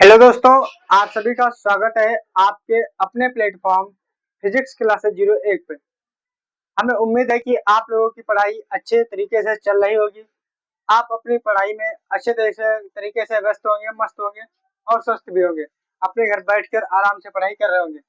Hello दोस्तों, आप सभी का स्वागत है आपके अपने प्लेटफॉर्म फिजिक्स क्लासेस 01 पे। हमें उम्मीद है कि आप लोगों की पढ़ाई अच्छे तरीके से चल रही होगी। आप अपनी पढ़ाई में अच्छे तरीके से व्यस्त होंगे, मस्त होंगे और स्वस्थ भी होंगे। अपने घर बैठकर आराम से पढ़ाई कर रहे होंगे।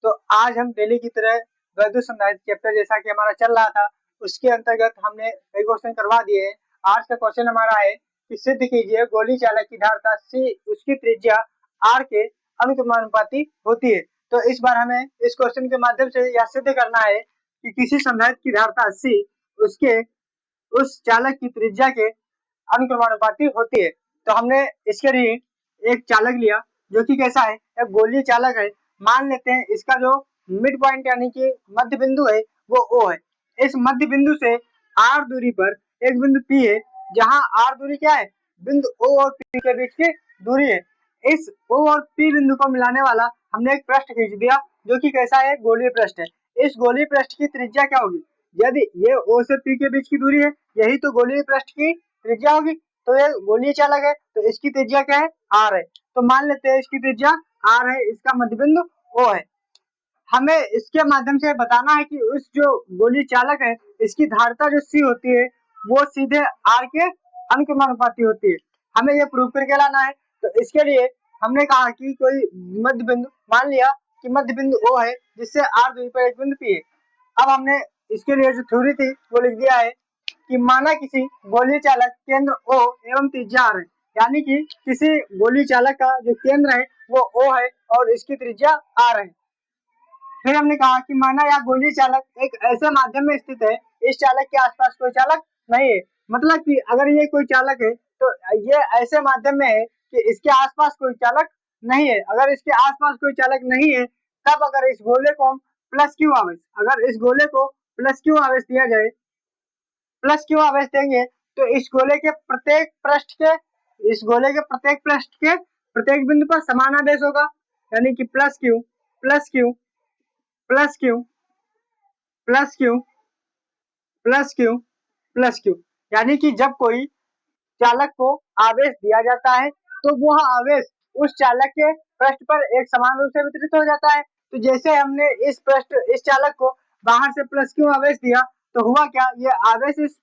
तो आज हम डेली की तरह वैद्युत संधारित्र चैप्टर जैसा कि हमारा चल रहा था, उसके अंतर्गत हमने कई क्वेश्चन करवा दिए हैं। आज का क्वेश्चन हमारा है कि सिद्ध कीजिए गोली चालक की धारिता C उसकी त्रिज्या R के अनुक्रमानुपाती होती है। तो इस बार हमें इस क्वेश्चन के माध्यम से यह सिद्ध करना है कि किसी संधारित्र की धारिता C उसके उस चालक की त्रिज्या के अनुक्रमानुपाती होती है। तो हमने इसके लिए एक चालक लिया जो कि कैसा है, एक गोलीय चालक है। मान लेते हैं इसका जो मिड पॉइंट यानी कि मध्य बिंदु है वो O है। इस मध्य बिंदु से R दूरी पर एक बिंदु P है, जहां R दूरी क्या है, बिंदु O और P के बीच की दूरी है। इस O और P बिंदु को मिलाने वाला हमने एक पृष्ठ खींच दिया जो कि कैसा है, गोलीय पृष्ठ है। इस गोलीय पृष्ठ की त्रिज्या क्या होगी, यदि ये O से P के बीच की दूरी है, यही तो गोलीय पृष्ठ की त्रिज्या होगी। तो ये गोलीय चालक है तो इसकी त्रिज्या क्या है, R है। तो मान लेते हैं इसकी त्रिज्या R है, इसका मध्यबिंदु O है। हमें इसके माध्यम से बताना है कि उस जो गोलीय चालक है इसकी धारिता जो C होती है वो सीधे R के अनुक्रमानुपाती होती है। हमें ये प्रूव करके लाना है। तो इसके लिए हमने कहा कि कोई मध्य बिंदु, मान लिया कि मध्य बिंदु O है जिससे R दूरी पर एक बिंदु P है। अब हमने इसके लिए जो थ्योरी थी वो लिख दिया है कि माना किसी गोलीय चालक केंद्र O एवं त्रिज्या R है, यानी कि किसी गोलीय चालक का जो केंद्र है वो O है और इसकी त्रिज्या R है। फिर हमने कहा कि माना यह गोलीय चालक एक ऐसे माध्यम में स्थित है, इस चालक के आसपास कोई चालक नहीं है। मतलब कि अगर ये कोई चालक है तो ये ऐसे माध्यम में है कि इसके आसपास कोई चालक नहीं है। अगर इसके आसपास कोई चालक नहीं है तब अगर इस गोले को प्लस क्यू आवेश, अगर इस गोले को प्लस क्यू आवेश दिया जाए, प्लस क्यू आवेश देंगे तो इस गोले के प्रत्येक पृष्ठ के, इस गोले के प्रत्येक पृष्ठ के प्रत्येक बिंदु पर समान आवेश होगा, यानी कि plus Q plus Q plus Q plus Q plus Q plus Q. यानी कि जब कोई चालक को आवेश दिया जाता है तो वह आवेश उस चालक के पृष्ठ पर एक समान रूप से वितरित हो जाता है। तो जैसे हमने इस चालक को बाहर से प्लस क्यू आवेश दिया तो हुआ क्या, ये आवेश इस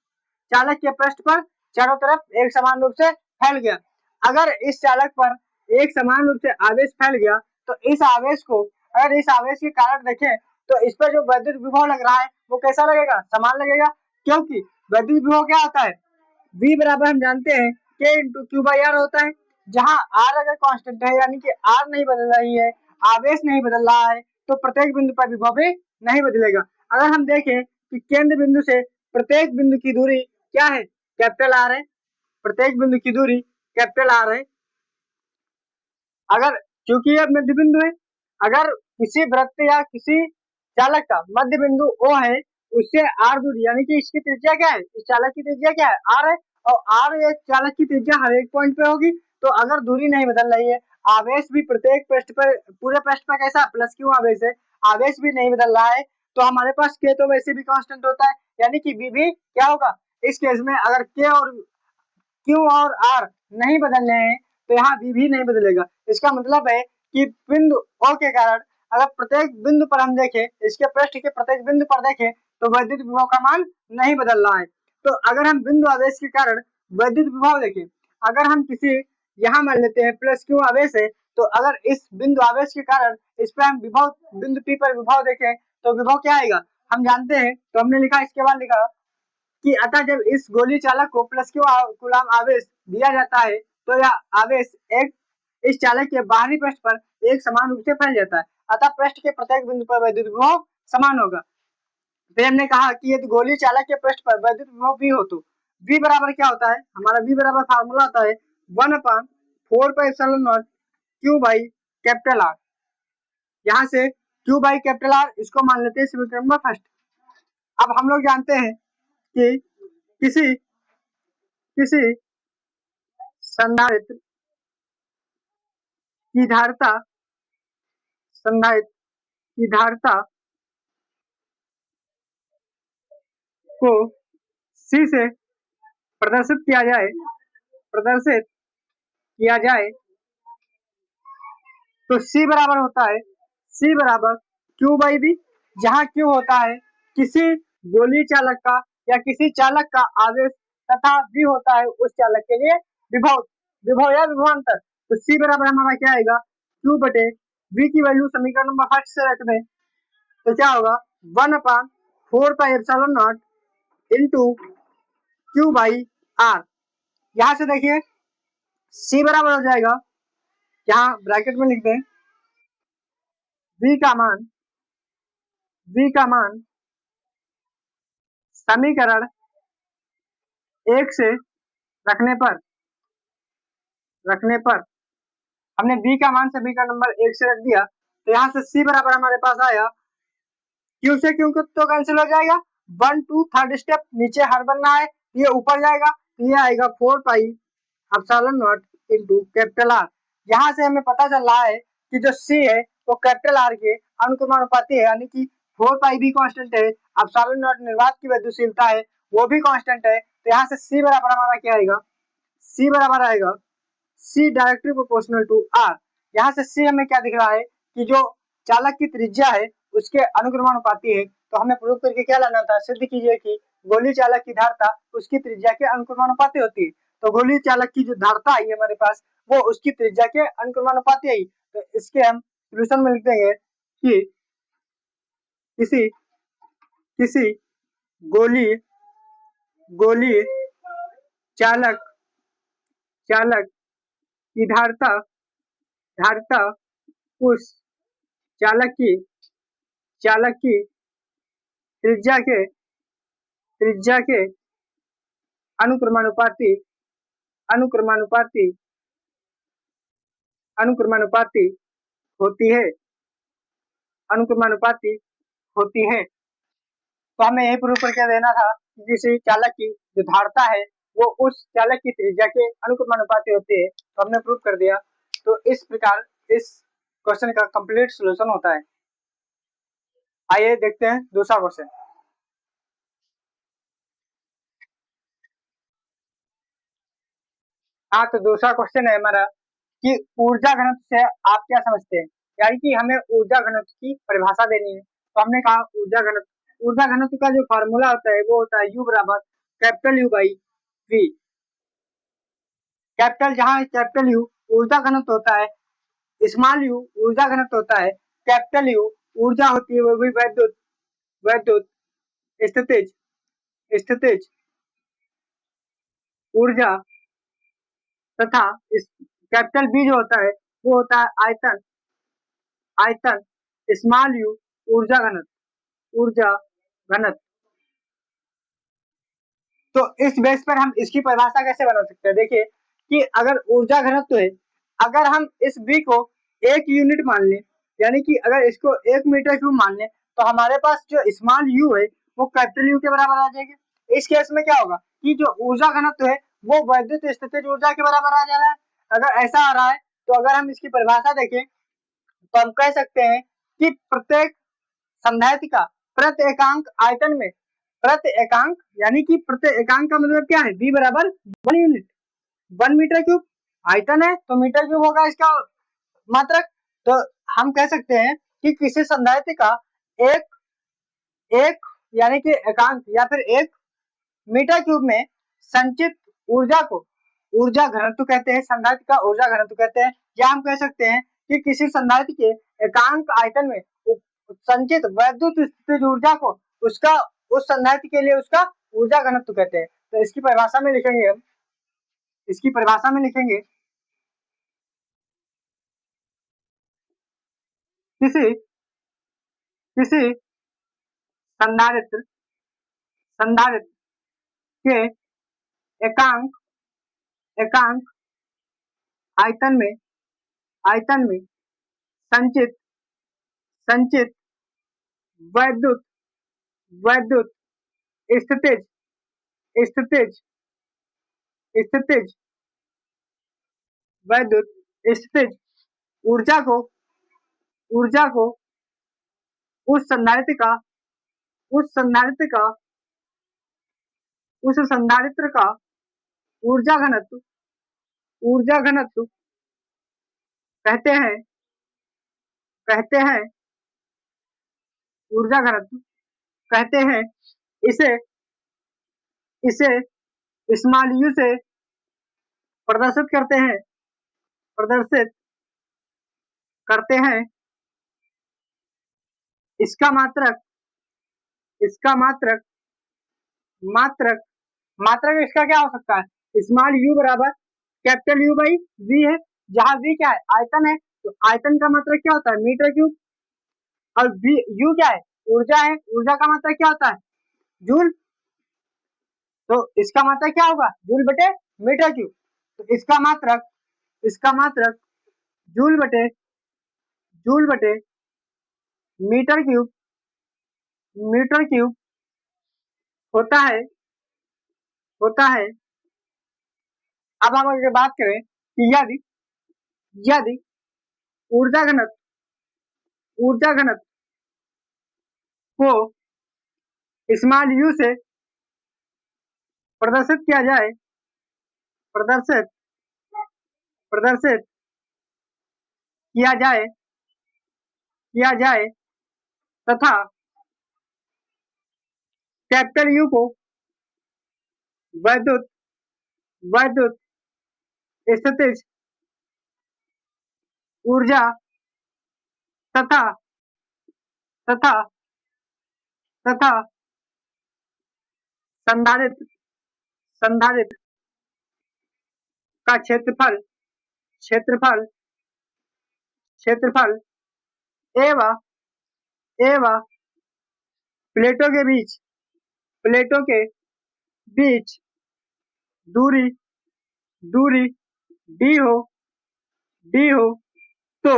चालक के पृष्ठ पर चारों तरफ एक समान रूप से फैल गया। अगर इस चालक पर एक समान रूप से आवेश फैल गया तो इस आवेश को, अगर इस आवेश के कारण देखें तो इस पर जो वैद्युत विभव लग रहा है वो कैसा लगेगा, समान लगेगा। क्योंकि वैद्युत विभव क्या होता है, V बराबर हम जानते हैं K into Q by R होता है। जहां R अगर कांस्टेंट है यानी कि R नहीं बदल रही है, आवेश नहीं बदल रहा है, तो प्रत्येक बिंदु पर विभव भी नहीं बदलेगा। अगर हम देखें कि केंद्र बिंदु से प्रत्येक बिंदु की दूरी क्या है, कैपिटल R है। प्रत्येक बिंदु की दूरी कैपिटल R है। अगर क्योंकि यह मध्य बिंदु है, अगर किसी वृत्त या किसी चालक का मध्य बिंदु O है, उससे R दूरी यानी कि इसकी त्रिज्या क्या है, इस चालक की त्रिज्या क्या है, R है। और R एक चालक की त्रिज्या हर एक पॉइंट पे होगी। तो अगर दूरी नहीं बदल रही है, आवेश भी प्रत्येक पृष्ठ पर, पूरे पृष्ठ पर कैसा प्लस क्यू आवेश है, आवेश भी नहीं बदल रहा है, तो हमारे पास K तो वैसे भी कांस्टेंट होता है, यानी कि V भी क्या होगा। इस केस में अगर K और Q और R नहीं बदल रहे हैं तो यहाँ V भी नहीं बदलेगा। इसका मतलब है कि बिंदु O के कारण अगर प्रत्येक बिंदु पर हम देखें, इसके पृष्ठ के प्रत्येक बिंदु पर देखें तो वैद्युत विभव का मान नहीं बदल रहा है। तो अगर हम बिंदु आवेश के कारण वैद्युत विभव देखें, अगर हम किसी, यहाँ मान लेते हैं प्लस क्यू आवेश है, तो अगर इस बिंदु आवेश के कारण इस पर हम विभव, बिंदु P पर विभव देखें तो विभव क्या आएगा, हम जानते हैं। तो हमने लिखा, इसके बाद लिखा कि अतः जब इस गोली चालक को प्लस क्यू कूलाम आवेश दिया जाता है तो यह आवेश एक इस चालक के बाहरी पृष्ठ पर एक समान रूप से फैल जाता है। अतः पृष्ठ के प्रत्येक बिंदु पर वैद्युत विभव समान होगा। फिर हमने कहा कि यदि गोली चालक के पृष्ठ पर वैद्युत विभव V हो तो V बराबर क्या होता है, हमारा V बराबर फार्मूला होता है 1/4 Q बाई कैपिटल R। यहाँ से Q बाई कैपिटल R इसको मान लेते हैं समीकरण नंबर फर्स्ट। अब हम लोग जानते हैं कि किसी किसी संधारित्र की धारिता, संधारित्र की धारिता को C से प्रदर्शित किया जाए तो C बराबर होता है C बराबर Q बाई V, जहाँ Q होता है किसी गोलीय चालक का या किसी चालक का आवेश तथा V होता है उस चालक के लिए विभव विभव या विभवांतर। तो C बराबर हमारा क्या आएगा, Q बटे V की वैल्यू समीकरण नंबर 1 से रख दें तो क्या होगा 1/4πε0 इंटू Q बाई R। यहाँ से देखिए C बराबर हो जाएगा, यहाँ ब्रैकेट में लिख दें V का मान समीकरण 1 से रखने पर हमने V का मान समीकरण नंबर 1 से रख दिया तो यहाँ से C बराबर हमारे पास आया, Q से Q तो कैंसिल हो जाएगा, 1 2 थर्ड स्टेप नीचे हर बनना है, ये ऊपर जाएगा तो ये आएगा 4πε0 इंटू कैपिटल R। यहाँ से हमें पता चल रहा है कि जो C है वो कैपिटल R के अनुक्रमानुपाती है, यानी कि 4π भी कांस्टेंट है, ε0 निर्वात की वैद्युशीलता है वो भी कांस्टेंट है। तो यहाँ से C बराबर हमारा क्या आएगा, C बराबर आएगा C directly proportional to R। यहाँ से C हमें क्या दिख रहा है कि जो चालक की त्रिज्या है उसके अनुक्रमानुपाती है। तो हमें प्रूव करके क्या लाना था, सिद्ध कीजिए कि गोलीय चालक की धारता उसकी त्रिज्या के अनुक्रमानुपाती होती है। तो गोलीय चालक की जो धारता आई हमारे पास वो उसकी त्रिज्या के अनुक्रमानुपाती आई। तो इसके हम सोल्यूशन में लिख देंगे कि किसी गोलीय चालक की धारता उस चालक की त्रिज्या के अनुक्रमानुपाती होती है। तो हमें यही प्रूव करके देना था कि किसी चालक की जो धारता है वो उस चालक की त्रिज्या के अनुक्रमानुपाती होती है। तो हमने प्रूव कर दिया। तो इस प्रकार इस क्वेश्चन का कंप्लीट सॉल्यूशन होता है। आइए देखते हैं दूसरा क्वेश्चन। हाँ, तो दूसरा क्वेश्चन है हमारा कि ऊर्जा घनत्व से आप क्या समझते हैं, यानी कि हमें ऊर्जा घनत्व की परिभाषा देनी है। तो हमने कहा ऊर्जा घनत्व का जो फार्मूला होता है वो होता है U बराबर कैपिटल U बाई V। जहाँ कैपिटल U ऊर्जा घनत्व होता है, स्मॉल u ऊर्जा घनत्व होता है, कैपिटल U ऊर्जा होती है वो भी वैद्युत स्थितिज ऊर्जा, तथा इस कैपिटल B जो होता है वो होता है आयतन स्मॉल u ऊर्जा घनत्व। तो इस बेस पर हम इसकी परिभाषा कैसे बना सकते हैं, देखिए कि अगर ऊर्जा घनत्व है, अगर हम इस B को 1 यूनिट मान लें, यानी कि अगर इसको 1 मीटर क्यूब मान लें तो हमारे पास जो स्मॉल u है वो कैपिटल U के बराबर आ जाएगी। इस केस में क्या होगा कि जो ऊर्जा घनत्व है वो वैद्युत स्थितिज ऊर्जा के बराबर आ जा रहा है। अगर ऐसा आ रहा है तो अगर हम इसकी परिभाषा देखें तो हम कह सकते हैं कि प्रत्येक संधारित्र का प्रति एकांक आयतन में प्रति एकांक, यानी कि प्रति एकांक का मतलब क्या है, V बराबर 1 यूनिट 1 मीटर क्यूब आयतन है तो मीटर क्यूब होगा इसका मात्रक। तो हम कह सकते हैं कि किसी संधारित्र का एक यानी कि एकांक या फिर 1 मीटर क्यूब में संचित ऊर्जा को ऊर्जा घनत्व कहते हैं, संधारित्र का ऊर्जा घनत्व कहते हैं। या हम कह सकते हैं कि किसी संधारित्र के एकांक आयतन में संचित वैद्युत स्थितिज ऊर्जा को उसका उस संधारित्र के लिए उसका ऊर्जा घनत्व कहते हैं। तो इसकी परिभाषा में लिखेंगे हम, किसी संधारित्र के एकांक आयतन में संचित वैद्युत स्थितिज वैद्युत स्थितिज ऊर्जा को उस संधारित्र का ऊर्जा घनत्व कहते हैं। कहते हैं ऊर्जा घनत्व, कहते हैं इसे इसे स्मॉल यू से प्रदर्शित करते हैं। इसका मात्रक मात्रक मात्रक इसका क्या हो सकता है? स्मॉल यू बराबर कैपिटल यू बाई वी है, जहां वी क्या है? आयतन है। तो आयतन का मात्रक क्या होता है? Metre cube. और वी यू क्या है? ऊर्जा है। ऊर्जा का मात्रक क्या होता है? जूल। तो इसका मात्रक क्या होगा? जूल बटे मीटर क्यूब। तो इसका मात्रक जूल बटे मीटर क्यूब होता है। अब हम अगर बात करें कि यदि ऊर्जा घनत्व को स्मॉल यू से प्रदर्शित किया जाए तथा कैपिटल यू को वैद्युत स्थितिज ऊर्जा तथा तथा तथा संधारित्र का क्षेत्रफल एवं प्लेटों के बीच दूरी डी हो तो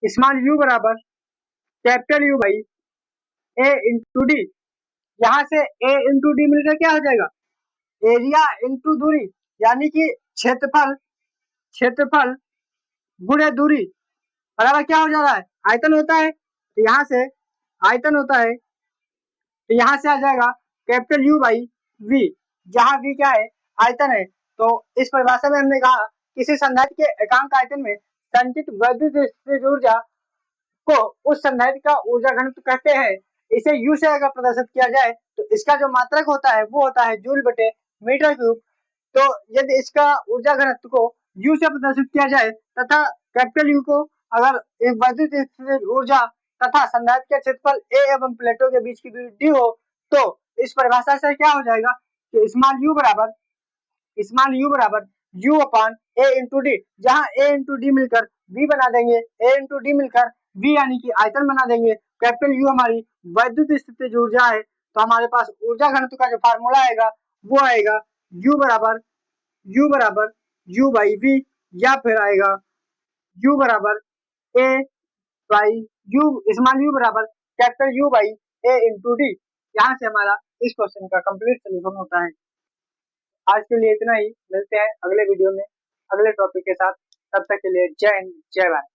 स्मॉल यू बराबर capital you by A into D. यहाँ से ए इंटू डी मिलकर क्या हो जाएगा? एरिया इंटू दूरी, यानी कि क्षेत्रफल गुणे दूरी बराबर क्या हो जा रहा है? आयतन होता है। तो यहाँ से आ जाएगा कैपिटल यू बाई वी, जहाँ वी क्या है? आयतन है। तो इस परिभाषा में हमने कहा किसी संधारित्र के एकांक आयतन में संचित वैद्युत ऊर्जा को उस संधारित्र का ऊर्जा घनत्व कहते हैं। इसे यू से अगर प्रदर्शित किया जाए तो इसका जो मात्रक होता है वो होता है जूल बटे मीटर क्यूब। तो यदि इसका ऊर्जा घनत्व को यू से प्रदर्शित किया जाए तथा कैपिटल यू को अगर एक वैद्युत ऊर्जा तथा संधारित्र के क्षेत्रफल ए एवं प्लेटों के बीच की दूरी डी हो, तो इस परिभाषा से क्या हो जाएगा कि स्मॉल यू बराबर you upon A into D, जहाँ ए इंटू डी मिलकर वी बना देंगे, ए इंटू डी मिलकर वी यानी कि आयतन बना देंगे। कैपिटल यू हमारी वैद्युत स्थितिज ऊर्जा है। तो हमारे पास ऊर्जा घनत्व का जो फार्मूला आएगा वो आएगा यू बराबर यू बाई वी, या फिर आएगा यू बराबर ए बाई यू, स्मॉल यू बराबर capital you by A into D. यहाँ से हमारा इस क्वेश्चन का कंप्लीट सोल्यूशन होता है। आज के लिए इतना ही, मिलते हैं अगले वीडियो में अगले टॉपिक के साथ। तब तक के लिए जय हिंद, जय भारत।